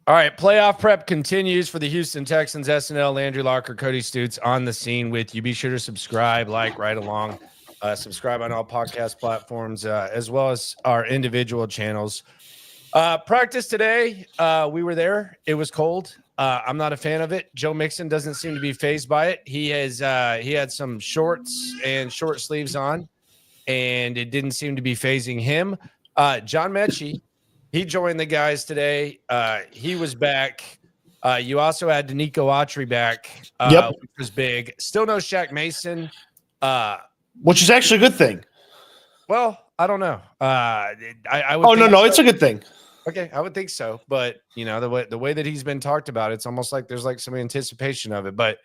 All right, playoff prep continues for the Houston Texans. SNL, Landry Locker, Cody Stoots on the scene with you. Be sure to subscribe, like, right along. Subscribe on all podcast platforms, as well as our individual channels. Practice today, we were there. It was cold. I'm not a fan of it. Joe Mixon doesn't seem to be fazed by it. He had some shorts and short sleeves on, and it didn't seem to be phasing him. John Mechie, he joined the guys today. He was back. You also had Danico Autry back, which was big. Still no Shaq Mason. Which is actually a good thing. Well, I don't know. I would. Oh, no, it's a good thing. Okay, I would think so. But, the way that he's been talked about, it's almost like there's like some anticipation of it. But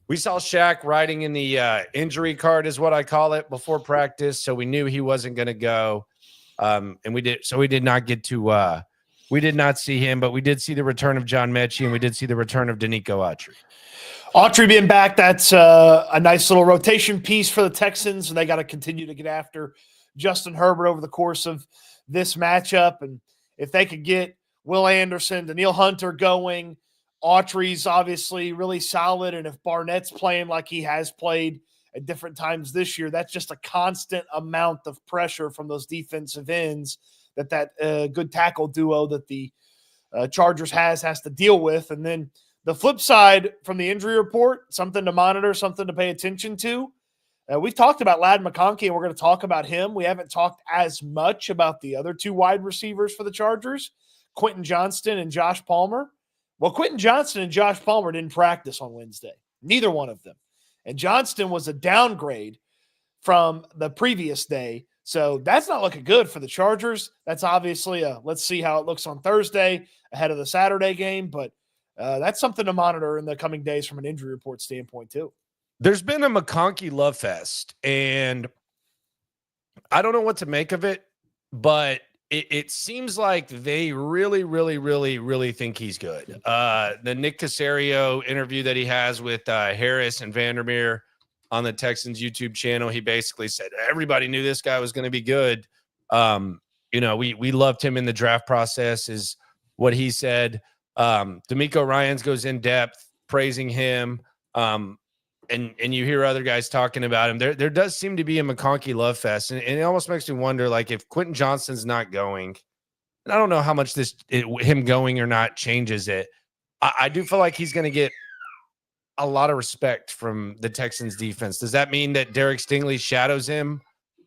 we saw Shaq writing in the injury card, is what I call it, before practice. So we knew he wasn't going to go. And we did not get to we did not see him, but we did see the return of John Mechie, and we did see the return of Danico Autry. Autry being back, that's a nice little rotation piece for the Texans, and they got to continue to get after Justin Herbert over the course of this matchup. And if they could get Will Anderson, Danielle Hunter going, Autry's obviously really solid, and if Barnett's playing like he has played at different times this year, that's just a constant amount of pressure from those defensive ends that good tackle duo that the Chargers has to deal with. And then the flip side from the injury report, something to monitor, something to pay attention to. We've talked about Ladd McConkey, and we're going to talk about him. We haven't talked as much about the other two wide receivers for the Chargers, Quentin Johnston and Josh Palmer. Well, Quentin Johnston and Josh Palmer didn't practice on Wednesday, neither one of them. And Johnston was a downgrade from the previous day. So that's not looking good for the Chargers. That's obviously let's see how it looks on Thursday ahead of the Saturday game. But that's something to monitor in the coming days from an injury report standpoint too. There's been a McConkey love fest, and I don't know what to make of it, but it seems like they really, really, really, really think he's good. The Nick Caserio interview that he has with Harris and Vandermeer on the Texans YouTube channel, he basically said everybody knew this guy was going to be good. We loved him in the draft process, is what he said. D'Amico Ryans goes in depth praising him. And you hear other guys talking about him. There does seem to be a McConkey love fest, and it almost makes me wonder, like, if Quentin Johnston's not going, and I don't know how much him going or not changes it. I do feel like he's going to get a lot of respect from the Texans defense. Does that mean that Derek Stingley shadows him?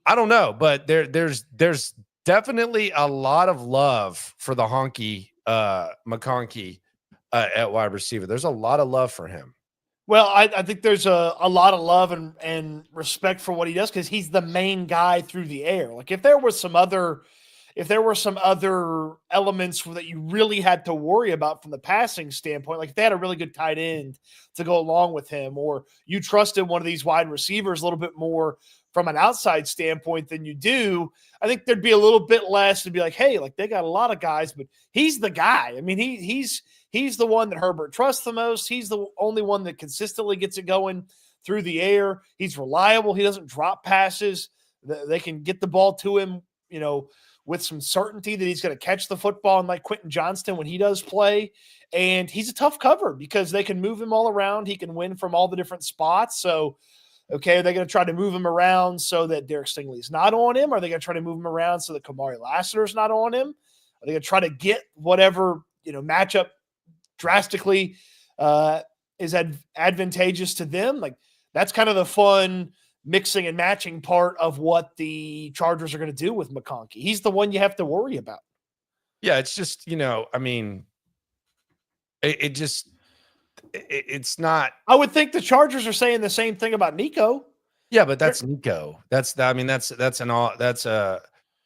I don't know, but there's definitely a lot of love for the honky McConkey at wide receiver. There's a lot of love for him. Well, I think there's a lot of love and respect for what he does, because he's the main guy through the air. Like, if there were some other elements that you really had to worry about from the passing standpoint, like if they had a really good tight end to go along with him, or you trusted one of these wide receivers a little bit more from an outside standpoint than you do, I think there'd be a little bit less to be like, hey, like, they got a lot of guys, but he's the guy. I mean, he's the one that Herbert trusts the most. He's the only one that consistently gets it going through the air. He's reliable. He doesn't drop passes. They can get the ball to him, with some certainty that he's going to catch the football, and like Quentin Johnston when he does play. And he's a tough cover because they can move him all around. He can win from all the different spots. So, okay, are they going to try to move him around so that Derek Stingley's not on him? Are they going to try to move him around so that Kamari Lassiter's not on him? Are they going to try to get whatever, matchup drastically is advantageous to them? Like, that's kind of the fun mixing and matching part of what the Chargers are going to do with McConkey. He's the one you have to worry about. Yeah, it's just, it's not. I would think the Chargers are saying the same thing about Nico. Yeah, but that's Nico. That's a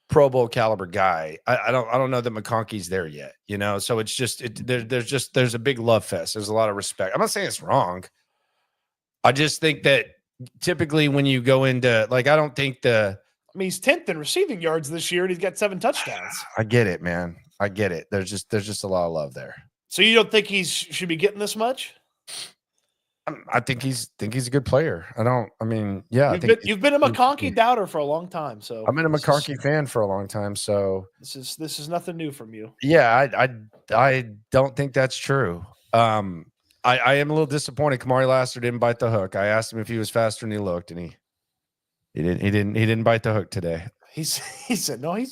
Pro Bowl caliber guy. I don't know that McConkey's there yet, So it's just there's a big love fest. There's a lot of respect. I'm not saying it's wrong. I just think that typically when you go into, like, I don't think he's 10th in receiving yards this year, and he's got 7 touchdowns. I get it, man. I get it. There's just a lot of love there. So you don't think he should be getting this much? I think he's a good player. You've been a McConkey doubter for a long time, so I've been a McConkey fan for a long time. So this is nothing new from you. Yeah, I don't think that's true. I am a little disappointed. Kamari Lassiter didn't bite the hook. I asked him if he was faster than he looked, and he didn't bite the hook today. He said no. He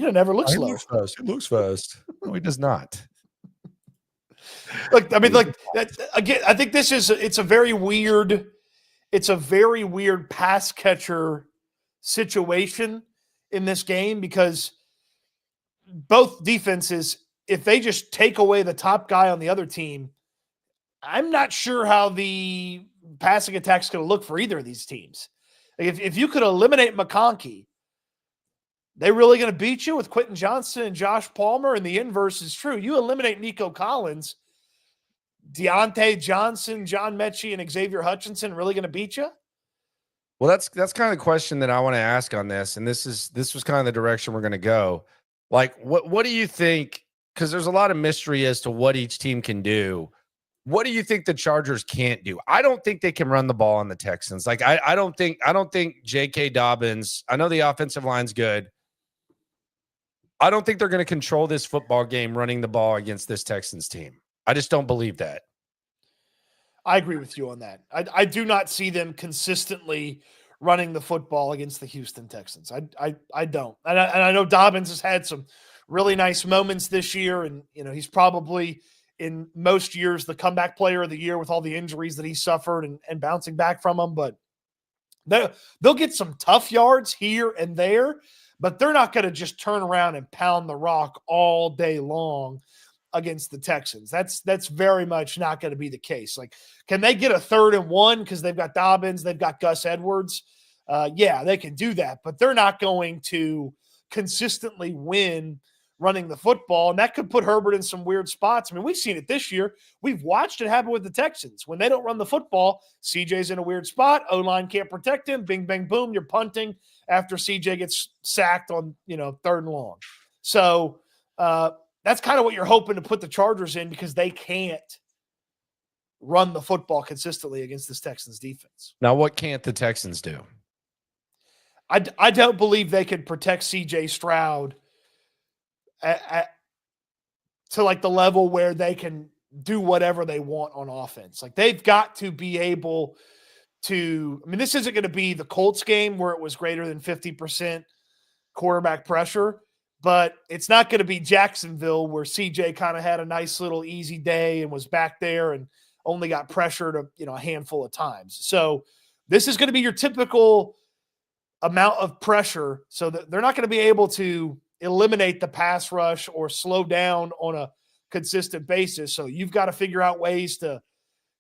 doesn't ever look slow. He looks fast. No, he does not. Look, I mean, like again, I think it's a very weird pass catcher situation in this game because both defenses, if they just take away the top guy on the other team, I'm not sure how the passing attack's going to look for either of these teams. Like if you could eliminate McConkey, they really going to beat you with Quentin Johnston and Josh Palmer? And the inverse is true. You eliminate Nico Collins, Deontay Johnson, John Mechie, and Xavier Hutchinson really going to beat you? Well, that's kind of the question that I want to ask on this, and this was kind of the direction we're going to go. Like, what do you think? Because there's a lot of mystery as to what each team can do. What do you think the Chargers can't do? I don't think they can run the ball on the Texans. Like, I don't think J.K. Dobbins. I know the offensive line's good. I don't think they're going to control this football game running the ball against this Texans team. I just don't believe that. I agree with you on that. I do not see them consistently running the football against the Houston Texans. I don't. And I know Dobbins has had some really nice moments this year, and he's probably in most years the comeback player of the year with all the injuries that he suffered and bouncing back from them. But they'll get some tough yards here and there, but they're not going to just turn around and pound the rock all day long against the Texans. That's very much not going to be the case. Like, can they get a 3rd and 1 because they've got Dobbins, they've got Gus Edwards? Yeah, they can do that, but they're not going to consistently win running the football, and that could put Herbert in some weird spots. I mean, we've seen it this year. We've watched it happen with the Texans. When they don't run the football, CJ's in a weird spot. O-line can't protect him. Bing, bang, boom, you're punting after CJ gets sacked on 3rd and long. So that's kind of what you're hoping to put the Chargers in because they can't run the football consistently against this Texans defense. Now, what can't the Texans do? I don't believe they could protect C.J. Stroud to like the level where they can do whatever they want on offense. Like they've got to be able to. I mean, this isn't going to be the Colts game where it was greater than 50% quarterback pressure, but it's not going to be Jacksonville where CJ kind of had a nice little easy day and was back there and only got pressured a handful of times. So this is going to be your typical amount of pressure, so that they're not going to be able to eliminate the pass rush or slow down on a consistent basis. So you've got to figure out ways to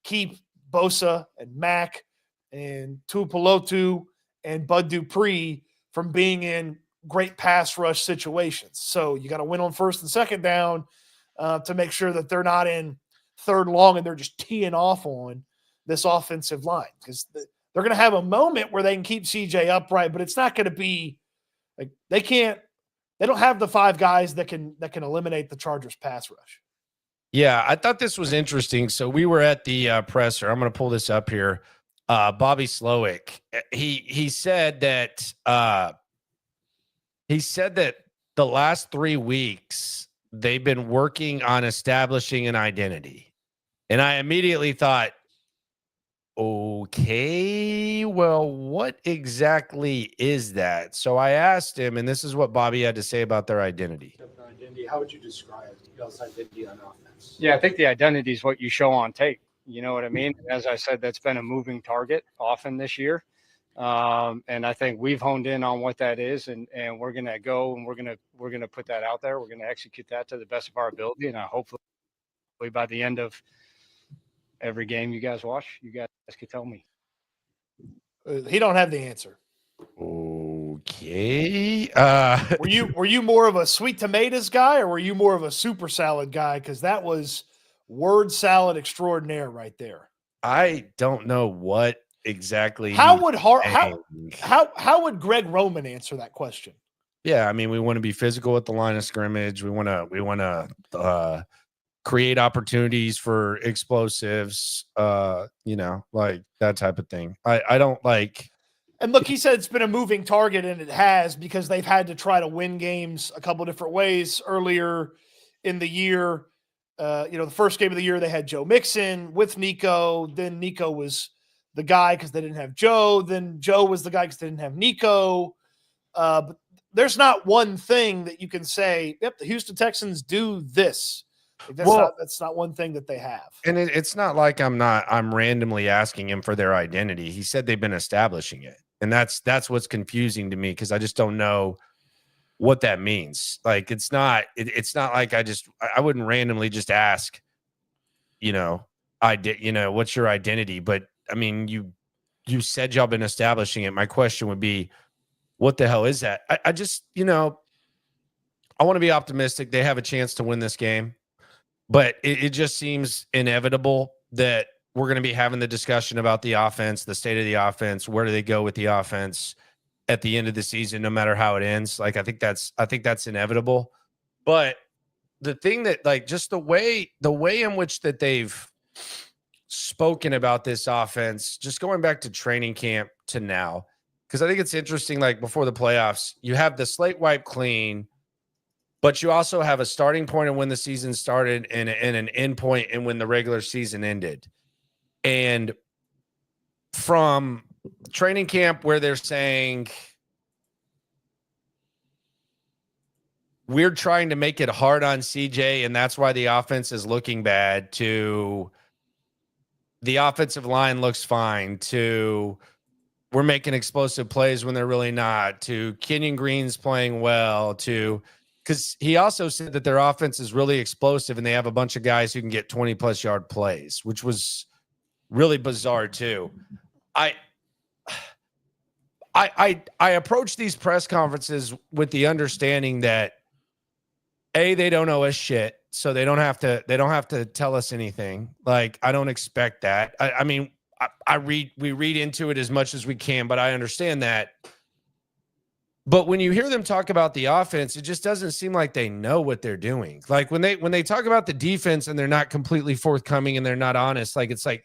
keep Bosa and Mack and Tuipulotu and Bud Dupree from being in great pass rush situations. So you got to win on 1st and 2nd down to make sure that they're not in 3rd long and they're just teeing off on this offensive line, because they're going to have a moment where they can keep CJ upright, but it's not going to be like they don't have the 5 guys that can eliminate the Chargers pass rush. Yeah, I thought this was interesting. So we were at the presser. I'm going to pull this up here. Bobby Slowick, he said that the last 3 weeks they've been working on establishing an identity. And I immediately thought, okay, well, what exactly is that? So I asked him, and this is what Bobby had to say about their identity. How would you describe y'all's identity on offense? Yeah, I think the identity is what you show on tape. You know what I mean? As I said, that's been a moving target often this year. And I think we've honed in on what that is, and we're going to go and we're going to put that out there. We're going to execute that to the best of our ability. And hopefully by the end of every game you guys watch, you guys can tell me. He don't have the answer. Okay. Were you more of a sweet tomatoes guy, or were you more of a super salad guy? Because that was word salad extraordinaire right there. I don't know what exactly. How would Greg Roman answer that question? Yeah, I mean, we want to be physical at the line of scrimmage. We want to create opportunities for explosives, like that type of thing. I don't like. And look, he said it's been a moving target, and it has, because they've had to try to win games a couple different ways earlier in the year. The first game of the year, they had Joe Mixon with Nico. Then Nico was the guy because they didn't have Joe. Then Joe was the guy because they didn't have Nico. But there's not one thing that you can say, yep, the Houston Texans do this. That's not one thing that they have. And it's not like I'm randomly asking him for their identity. He said they've been establishing it. And that's what's confusing to me, because I just don't know what that means. Like, it's not like I wouldn't randomly just ask, what's your identity? But I mean, you said y'all been establishing it. My question would be, what the hell is that? I just, I want to be optimistic. They have a chance to win this game, but it just seems inevitable that we're going to be having the discussion about the offense, the state of the offense. Where do they go with the offense at the end of the season, no matter how it ends? Like, I think that's inevitable. But the thing that, like, just the way in which that they've spoken about this offense, just going back to training camp to now, because I think it's interesting, like, before the playoffs, you have the slate wiped clean, but you also have a starting point of when the season started and an end point and when the regular season ended. And from training camp, where they're saying we're trying to make it hard on CJ and that's why the offense is looking bad, to the offensive line looks fine, to we're making explosive plays when they're really not, to Kenyon Green's playing well, to, because he also said that their offense is really explosive and they have a bunch of guys who can get 20+ yard plays, which was really bizarre too. I approach these press conferences with the understanding that they don't owe us shit, so they don't have to tell us anything. Like, I don't expect that. I mean, we read into it as much as we can, but I understand that. But when you hear them talk about the offense, it just doesn't seem like they know what they're doing. Like, when they talk about the defense and they're not completely forthcoming and they're not honest, like, it's like,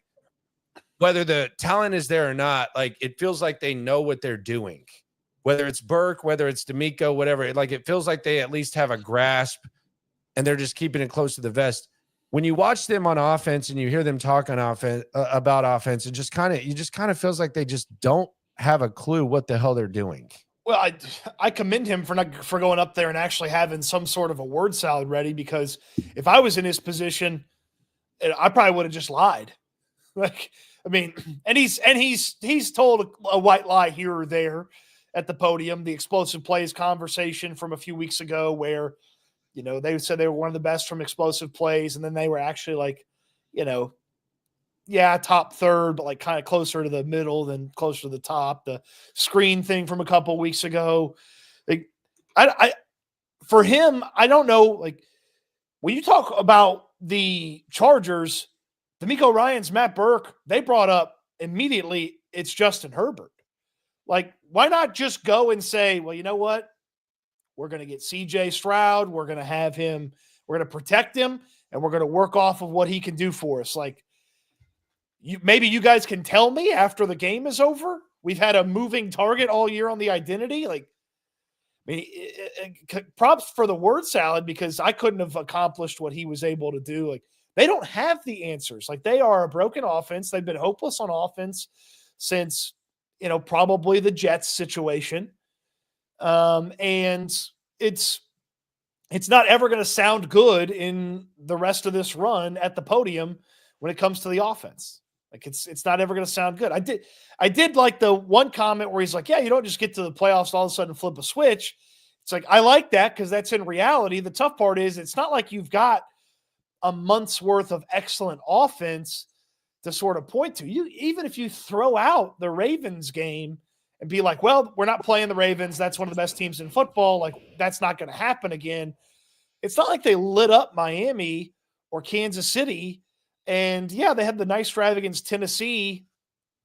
whether the talent is there or not, like, it feels like they know what they're doing. Whether it's Burke, whether it's D'Amico, whatever, like, it feels like they at least have a grasp and they're just keeping it close to the vest. When you watch them on offense and you hear them talk on offense about offense, you just kind of feels like they just don't have a clue what the hell they're doing. Well, I commend him for going up there and actually having some sort of a word salad ready, because if I was in his position, I probably would have just lied. Like, I mean, and he's told a white lie here or there at the podium. The explosive plays conversation from a few weeks ago, where, they said they were one of the best from explosive plays, and then they were actually like, top third, but like kind of closer to the middle than closer to the top. The screen thing from a couple of weeks ago, like, for him, I don't know. Like, when you talk about the Chargers, D'Amico Ryans, Matt Burke, they brought up immediately, it's Justin Herbert. Like, why not just go and say, well, you know what? We're going to get CJ Stroud. We're going to have him. We're going to protect him, and we're going to work off of what he can do for us. Like, maybe you guys can tell me after the game is over. We've had a moving target all year on the identity. Like, I mean, props for the word salad, because I couldn't have accomplished what he was able to do. Like, they don't have the answers. Like, they are a broken offense. They've been hopeless on offense since, probably the Jets situation. And it's not ever going to sound good in the rest of this run at the podium when it comes to the offense. Like, it's not ever going to sound good. I did like the one comment where he's like, yeah, you don't just get to the playoffs all of a sudden flip a switch. It's like, I like that, because that's in reality. The tough part is, it's not like you've got a month's worth of excellent offense to sort of point to. Even if you throw out the Ravens game and be like, well, we're not playing the Ravens, that's one of the best teams in football, like, that's not going to happen again. It's not like they lit up Miami or Kansas City. And yeah, they had the nice drive against Tennessee.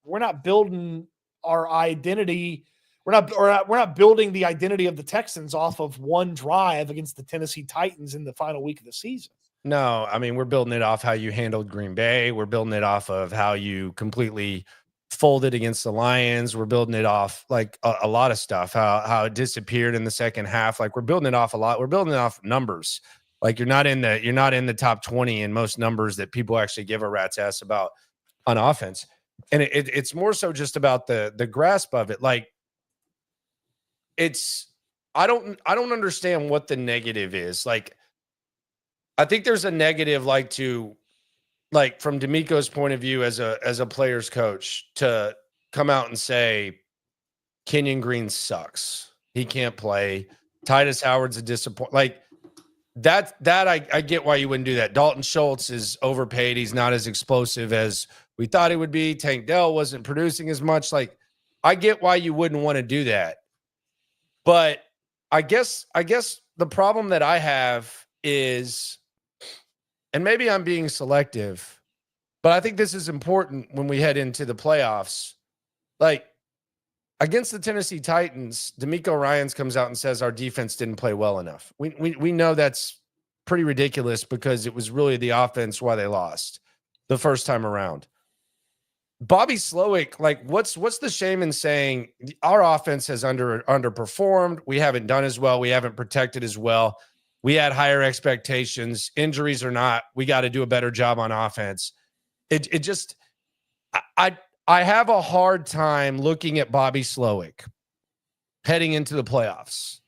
We're not building our identity. We're not building the identity of the Texans off of one drive against the Tennessee Titans in the final week of the season. No, I mean, we're building it off how you handled Green Bay. We're building it off of how you completely folded against the Lions. We're building it off like a lot of stuff, how it disappeared in the second half. Like we're building it off a lot. We're building it off numbers. Like you're not in the top 20 in most numbers that people actually give a rat's ass about on offense. And it's more so just about the grasp of it. Like I don't understand what the negative is. Like I think there's a negative, like from D'Amico's point of view as a player's coach, to come out and say Kenyon Green sucks. He can't play. Titus Howard's a disappointment. Like that I get why you wouldn't do that. Dalton Schultz is overpaid. He's not as explosive as we thought he would be. Tank Dell wasn't producing as much. Like I get why you wouldn't want to do that. But I guess the problem that I have is, and maybe I'm being selective, but I think this is important when we head into the playoffs. Like against the Tennessee Titans, D'Amico Ryans comes out and says our defense didn't play well enough. We know that's pretty ridiculous because it was really the offense why they lost the first time around. Bobby Slowick, like what's the shame in saying our offense has underperformed? We haven't done as well. We haven't protected as well. We had higher expectations, injuries or not. We got to do a better job on offense. It just, I have a hard time looking at Bobby Slowick heading into the playoffs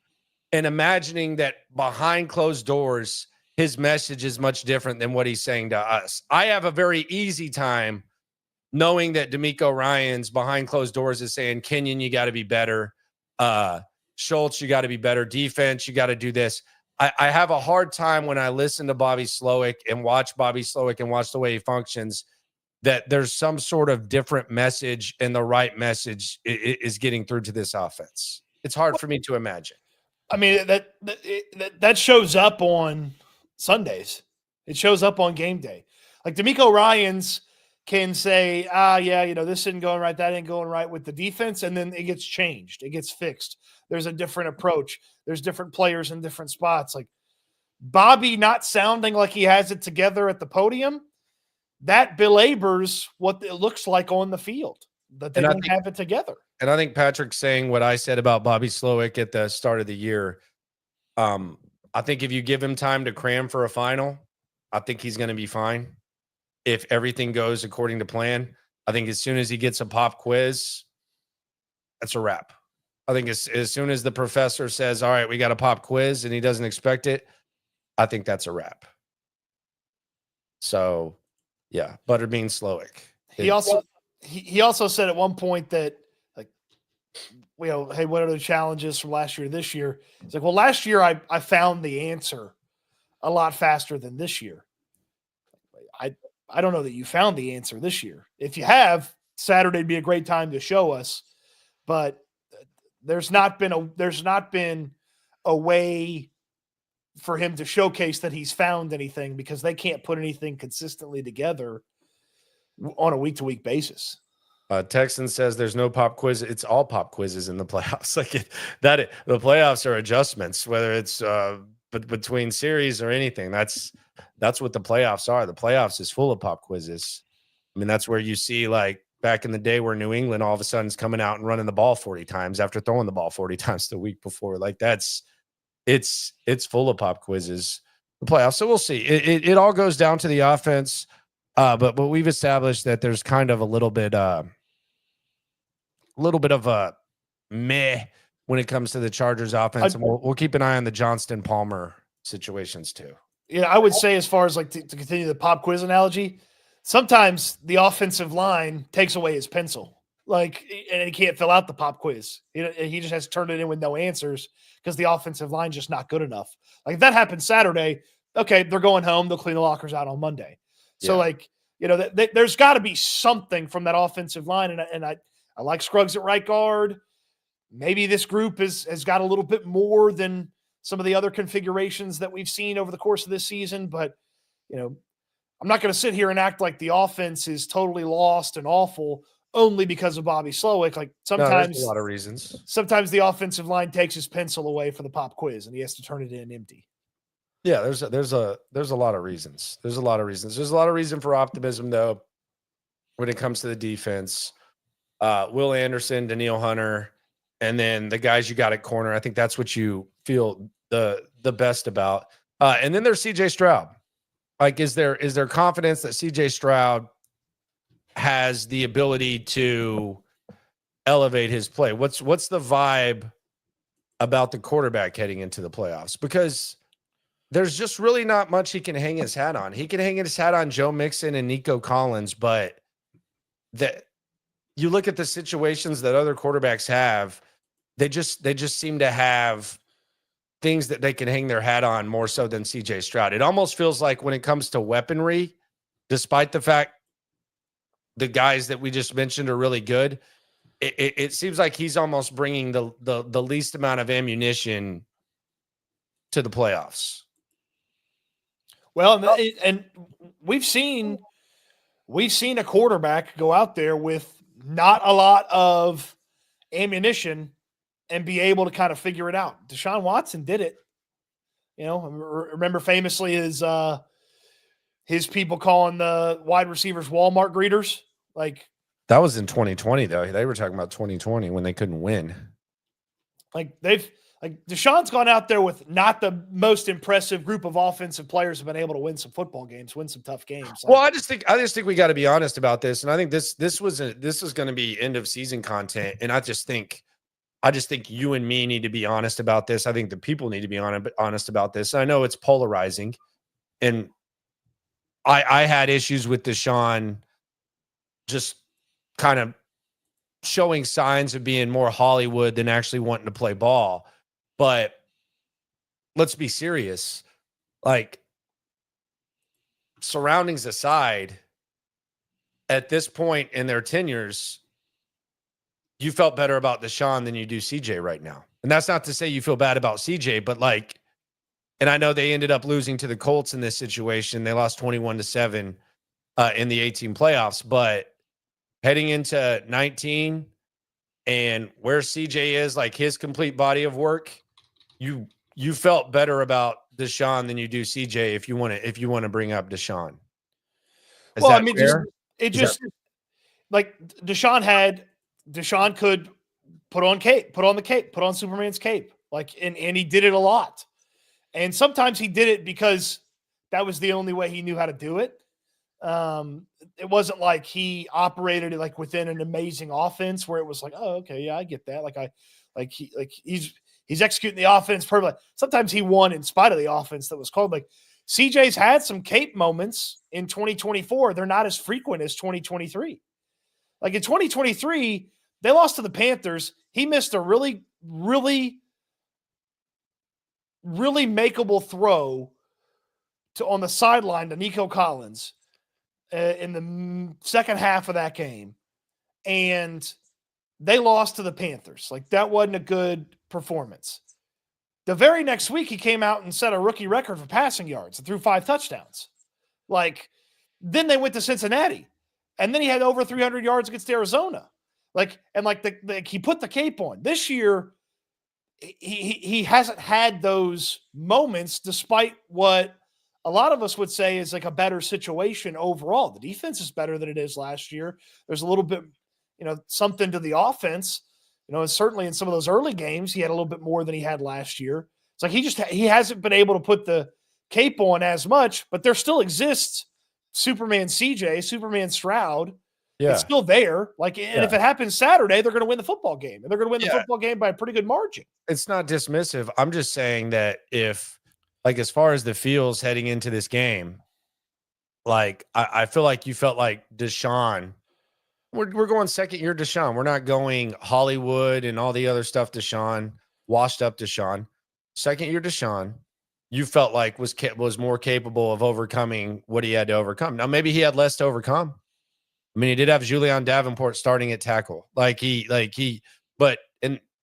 and imagining that behind closed doors, his message is much different than what he's saying to us. I have a very easy time knowing that D'Amico Ryans behind closed doors is saying, Kenyon, you got to be better. Schultz, you got to be better. Defense, you got to do this. I have a hard time when I listen to Bobby Slowick and watch Bobby Slowick and watch the way he functions, that there's some sort of different message and the right message is getting through to this offense. It's hard for me to imagine. I mean, that shows up on Sundays. It shows up on game day. Like D'Amico Ryans can say, yeah, this isn't going right. That ain't going right with the defense. And then it gets changed. It gets fixed. There's a different approach. There's different players in different spots. Like Bobby not sounding like he has it together at the podium, that belabors what it looks like on the field, that they don't have it together. And I think Patrick's saying what I said about Bobby Slowick at the start of the year. I think if you give him time to cram for a final, I think he's going to be fine. If everything goes according to plan, I think as soon as he gets a pop quiz, that's a wrap. I think as soon as the professor says, all right, we got a pop quiz and he doesn't expect it, I think that's a wrap. So, yeah, Butterbean Slowick. He also said at one point that, like, hey, what are the challenges from last year to this year? He's like, well, last year I found the answer a lot faster than this year. I don't know that you found the answer this year. If you have, Saturday'd be a great time to show us, but there's not been a way for him to showcase that he's found anything because they can't put anything consistently together on a week-to-week basis. Texan says there's no pop quiz. It's all pop quizzes in the playoffs. The playoffs are adjustments, whether it's between series or anything. That's what the playoffs are. The playoffs is full of pop quizzes. I mean, that's where you see, like, back in the day where New England all of a sudden is coming out and running the ball 40 times after throwing the ball 40 times the week before. Like it's full of pop quizzes, the playoffs. So we'll see. It all goes down to the offense. But we've established that there's kind of a little bit of a meh when it comes to the Chargers offense. And we'll keep an eye on the Johnston Palmer situations too. Yeah, I would say, as far as like to continue the pop quiz analogy, sometimes the offensive line takes away his pencil, and he can't fill out the pop quiz. He just has to turn it in with no answers because the offensive line's just not good enough. Like if that happens Saturday, okay, they're going home. They'll clean the lockers out on Monday. So there's got to be something from that offensive line. And I like Scruggs at right guard. Maybe this group has got a little bit more than some of the other configurations that we've seen over the course of this season. But, I'm not going to sit here and act like the offense is totally lost and awful only because of Bobby Slowick. Like sometimes there's a lot of reasons. Sometimes the offensive line takes his pencil away for the pop quiz and he has to turn it in empty. Yeah, there's a lot of reasons. There's a lot of reasons. There's a lot of reason for optimism though when it comes to the defense. Will Anderson, Daniil Hunter, and then the guys you got at corner. I think that's what you feel the best about. And then there's CJ Stroud. Like, is there confidence that CJ Stroud has the ability to elevate his play? What's the vibe about the quarterback heading into the playoffs? Because there's just really not much he can hang his hat on. He can hang his hat on Joe Mixon and Nico Collins, but that you look at the situations that other quarterbacks have, they just seem to have things that they can hang their hat on more so than CJ Stroud. It almost feels like when it comes to weaponry, despite the fact the guys that we just mentioned are really good, it seems like he's almost bringing the least amount of ammunition to the playoffs. Well, and we've seen a quarterback go out there with not a lot of ammunition and be able to kind of figure it out. Deshaun Watson did it. You know, remember famously his people calling the wide receivers Walmart greeters. Like, that was in 2020 though. They were talking about 2020 when they couldn't win. Like Deshaun's gone out there with not the most impressive group of offensive players have been able to win some football games, win some tough games. Like, well, I just think we got to be honest about this, and I think this was going to be end of season content, and I just think you and me need to be honest about this. I think the people need to be honest about this. I know it's polarizing, and I had issues with Deshaun just kind of showing signs of being more Hollywood than actually wanting to play ball. But let's be serious. Like, surroundings aside, at this point in their tenures, you felt better about Deshaun than you do CJ right now. And that's not to say you feel bad about CJ, but like, and I know they ended up losing to the Colts in this situation. They lost 21-7 in the 18 playoffs, but heading into 19 and where CJ is, like his complete body of work, you felt better about Deshaun than you do CJ if you want to bring up Deshaun. well, I mean, like Deshaun could put on Superman's cape, like, and he did it a lot. And sometimes he did it because that was the only way he knew how to do it. It wasn't like he operated it like within an amazing offense where it was like, oh, okay, yeah, I get that. He's executing the offense perfectly. Sometimes he won in spite of the offense that was called. Like, CJ's had some cape moments in 2024. They're not as frequent as 2023. Like in 2023, they lost to the Panthers. He missed a really, really, really makeable throw on the sideline to Nico Collins in the second half of that game. And they lost to the Panthers. Like, that wasn't a good performance. The very next week, he came out and set a rookie record for passing yards and threw 5 touchdowns. Like, then they went to Cincinnati, and then he had over 300 yards against Arizona. Like, and like he put the cape on. This year, he hasn't had those moments, despite what a lot of us would say is like a better situation overall. The defense is better than it is last year. There's a little bit, something to the offense, and certainly in some of those early games, he had a little bit more than he had last year. It's like he hasn't been able to put the cape on as much, but there still exists Superman CJ, Superman Stroud. Yeah. It's still there. Like, and if it happens Saturday, they're going to win the football game, and they're going to win the football game by a pretty good margin. It's not dismissive. I'm just saying that if, like, as far as the feels heading into this game, like, I feel like you felt like Deshaun, we're going second year Deshaun. We're not going Hollywood and all the other stuff Deshaun, washed up Deshaun. Second year Deshaun, you felt like was more capable of overcoming what he had to overcome. Now, maybe he had less to overcome. I mean, he did have Julian Davenport starting at tackle. And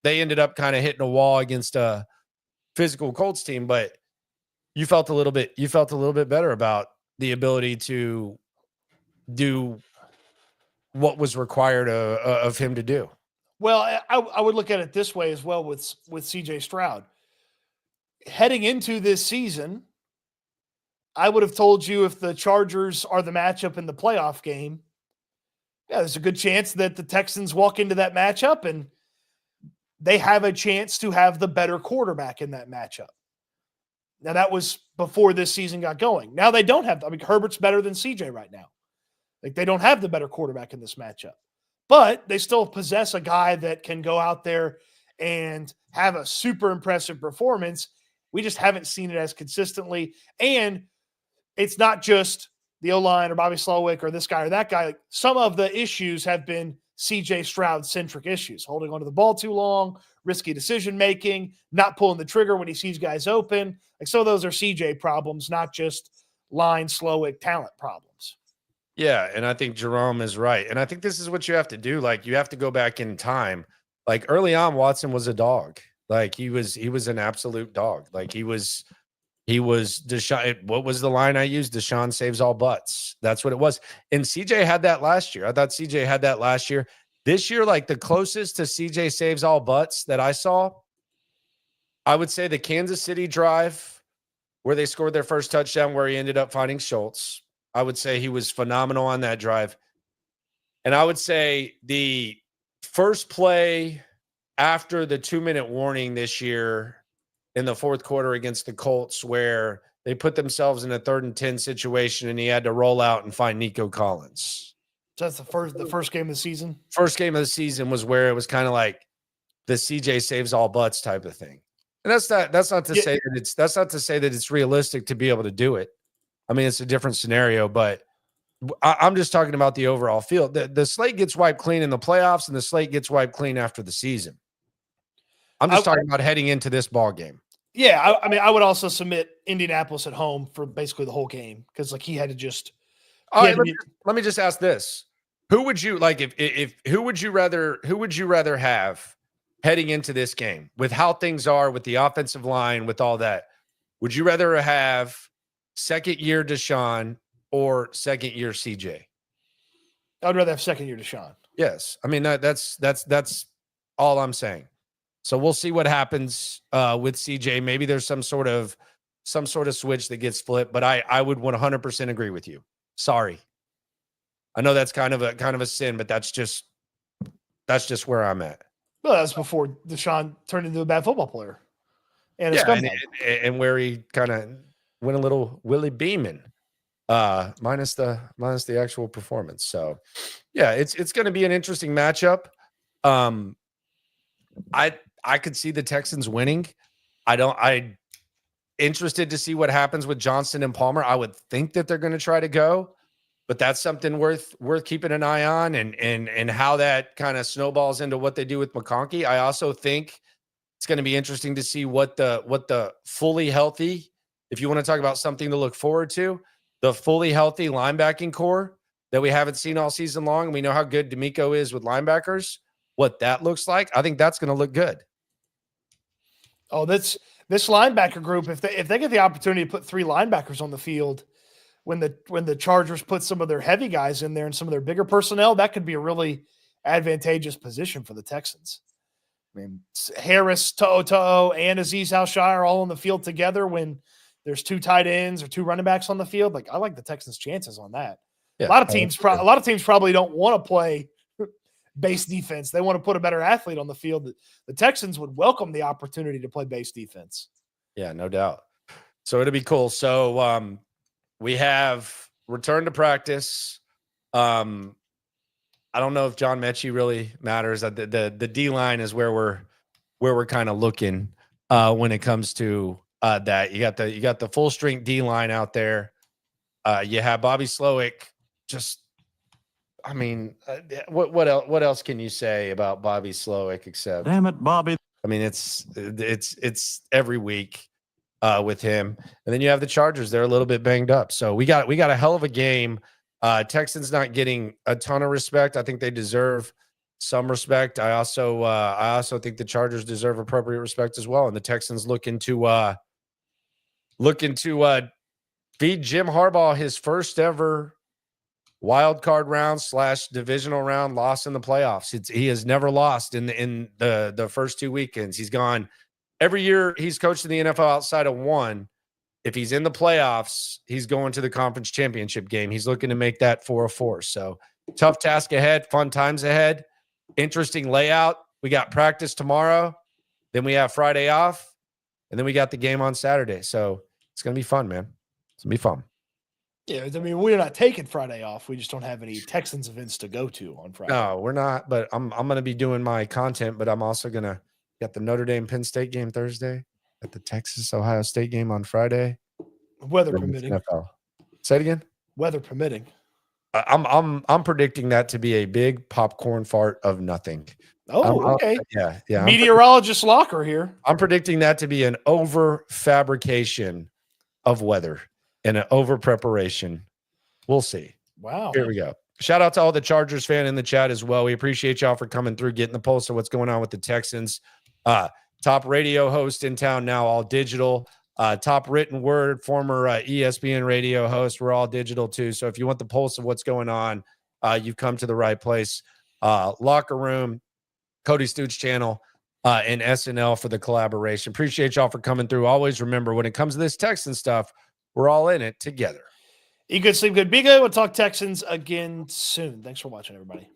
they ended up kind of hitting a wall against a physical Colts team, but you felt a little bit better about the ability to do what was required of him to do. Well, I would look at it this way as well with CJ Stroud. Heading into this season, I would have told you if the Chargers are the matchup in the playoff game, yeah, there's a good chance that the Texans walk into that matchup and they have a chance to have the better quarterback in that matchup. Now, that was before this season got going. Now they don't have – I mean, Herbert's better than CJ right now. Like, they don't have the better quarterback in this matchup. But they still possess a guy that can go out there and have a super impressive performance. We just haven't seen it as consistently. And it's not just the O-line or Bobby Slowick or this guy or that guy. Some of the issues have been CJ Stroud-centric issues, holding onto the ball too long, risky decision-making, not pulling the trigger when he sees guys open. Like, some of those are CJ problems, not just line Slowick talent problems. Yeah, and I think Jerome is right. And I think this is what you have to do. Like, you have to go back in time. Like, early on, Watson was a dog. Like, he was an absolute dog. Like, he was Deshaun. What was the line I used? Deshaun saves all butts. That's what it was. And CJ had that last year. I thought CJ had that last year. This year, like, the closest to CJ saves all butts that I saw, I would say the Kansas City drive where they scored their first touchdown, where he ended up finding Schultz. I would say he was phenomenal on that drive. And I would say the first play after the 2-minute warning this year in the fourth quarter against the Colts, where they put themselves in a 3rd and 10 situation and he had to roll out and find Nico Collins. So that's the first game of the season? First game of the season was where it was kind of like the CJ saves all butts type of thing. And that's not to say that it's realistic to be able to do it. I mean, it's a different scenario, but I'm just talking about the overall field. The slate gets wiped clean in the playoffs, and the slate gets wiped clean after the season. I'm just talking about heading into this ball game. Yeah, I mean, I would also submit Indianapolis at home for basically the whole game, because like he had to just. All right, let me just ask this: who would you like if who would you rather have heading into this game with how things are with the offensive line, with all that? Would you rather have second year Deshaun or second year CJ? I'd rather have second year Deshaun. Yes, I mean that's all I'm saying. So we'll see what happens with CJ. Maybe there's some sort of switch that gets flipped, but I would 100% agree with you. Sorry, I know that's kind of a sin, but that's just where I'm at. Well, that's before Deshaun turned into a bad football player, and and where he kind of went a little Willie Beeman, minus the actual performance. So, yeah, it's going to be an interesting matchup. I could see the Texans winning. I interested to see what happens with Johnston and Palmer. I would think that they're going to try to go, but that's something worth keeping an eye on, and how that kind of snowballs into what they do with McConkey. I also think it's going to be interesting to see what the fully healthy, if you want to talk about something to look forward to, the fully healthy linebacking core that we haven't seen all season long. And we know how good D'Amico is with linebackers, what that looks like. I think that's going to look good. Oh, this linebacker group, if they get the opportunity to put 3 linebackers on the field, when the Chargers put some of their heavy guys in there and some of their bigger personnel, that could be a really advantageous position for the Texans. I mean, Harris, To'o, and Azeez Al-Shire all on the field together when there's 2 tight ends or 2 running backs on the field. Like, I like the Texans' chances on that. Yeah, a lot of teams probably don't want to play base defense. They want to put a better athlete on the field. The Texans would welcome the opportunity to play base defense. Yeah, no doubt. So it'll be cool. So we have return to practice. I don't know if John Mechie really matters. The D line is where we're kind of looking when it comes to that. You got the full strength D line out there. You have Bobby Slowick. What else can you say about Bobby Slowick except? Damn it, Bobby! I mean, it's every week with him, and then you have the Chargers. They're a little bit banged up, so we got a hell of a game. Texans not getting a ton of respect. I think they deserve some respect. I also think the Chargers deserve appropriate respect as well, and the Texans looking to feed Jim Harbaugh his first ever wild card round / divisional round loss in the playoffs. He has never lost in the first 2 weekends. He's gone every year he's coached in the NFL outside of one. if he's in the playoffs, he's going to the conference championship game. He's looking to make that 4-4. So tough task ahead, fun times ahead, interesting layout. We got practice tomorrow, then we have Friday off, and then we got the game on Saturday. So it's going to be fun, man. It's going to be fun. Yeah, I mean, we're not taking Friday off. We just don't have any Texans events to go to on Friday. No, we're not, but I'm going to be doing my content, but I'm also going to get the Notre Dame Penn State game Thursday, at the Texas Ohio State game on Friday. Weather permitting. NFL. Say it again. Weather permitting. I'm predicting that to be a big popcorn fart of nothing. Oh, okay. Yeah. Meteorologist locker here. I'm predicting that to be an over fabrication of weather and an over preparation. We'll see. Wow. Here we go. Shout out to all the Chargers fan in the chat as well. We appreciate y'all for coming through, getting the pulse of what's going on with the Texans. Top radio host in town now, all digital. Top written word, former ESPN radio host. We're all digital too. So if you want the pulse of what's going on, you've come to the right place. Locker Room, Cody Stoots channel, and SNL for the collaboration. Appreciate y'all for coming through. Always remember, when it comes to this Texan stuff, we're all in it together. Eat good, sleep good, be good. We'll talk Texans again soon. Thanks for watching, everybody.